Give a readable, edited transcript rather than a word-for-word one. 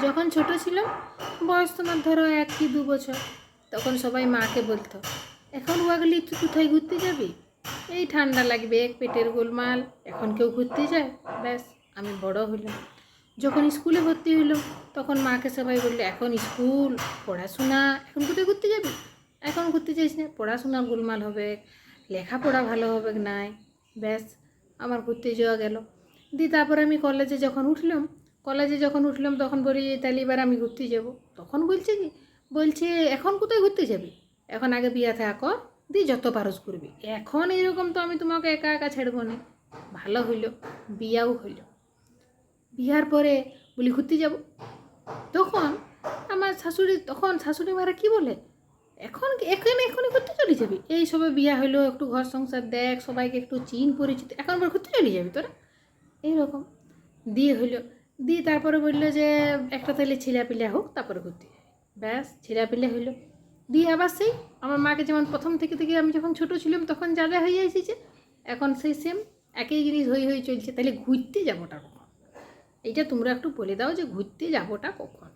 যখন ছোট ছিলাম, বয়স তোমার ধরো 1 কি 2 বছর, তখন সবাই মাকে বলতো, এখন ওয়াগলি তুই কোথায় ঘুরতে যাবি, এই ঠান্ডা লাগবে, পেটের গোলমাল, এখন কেউ ঘুরতে যায়। ব্যাস, আমি বড় হইলাম, যখন স্কুলে ভর্তি হইল, তখন মাকে সবাই বললো, এখন স্কুল, পড়াশোনা, এখন কোথায় ঘুরতে যাবি, এখন ঘুরতে যাইস না, পড়াশোনা গোলমাল হবে, লেখাপড়া ভালো হবে নাই। ব্যাস, আমার ঘুরতে যাওয়া গেল। তারপরে আমি কলেজে যখন উঠলাম তখন বলি, তাহলে এবার আমি ঘুরতে যাব। তখন বলছে এখন কোথায় ঘুরতে যাবি, এখন আগে বিয়া থা কর, যত পারস করবি, এখন এরকম তো আমি তোমাকে একা একা ছাড়বো না। ভালো হইল, বিয়াও হইল। বিয়ার পরে বলি ঘুরতে যাব, তখন আমার শাশুড়ি মারা কি বলে, এখনই ঘুরতে চলে যাবি, এই সবে বিয়া হইলো, একটু ঘর সংসার দেখ, সবাইকে একটু চিন পরিচিত, এখন আবার ঘুরতে চলে যাবি তোরা, এইরকম। হইলো, তারপরে বললো যে একটা তাহলে ছেলেপিলে হোক, তারপরে ঘুরতে যাবি। ব্যাস, ছেলেপিলে হইলো, আবার সেই আমার মাকে যেমন প্রথম থেকে আমি যখন ছোট ছিলাম তখন যা যা হয়ে এসেছে, এখন সেই সেম একই জিনিস হয়ে চলছে। তাহলে ঘুরতে যাবোটা কখন, এইটা তোমরা একটু বলে দাও যে ঘুরতে যাবোটা কখন।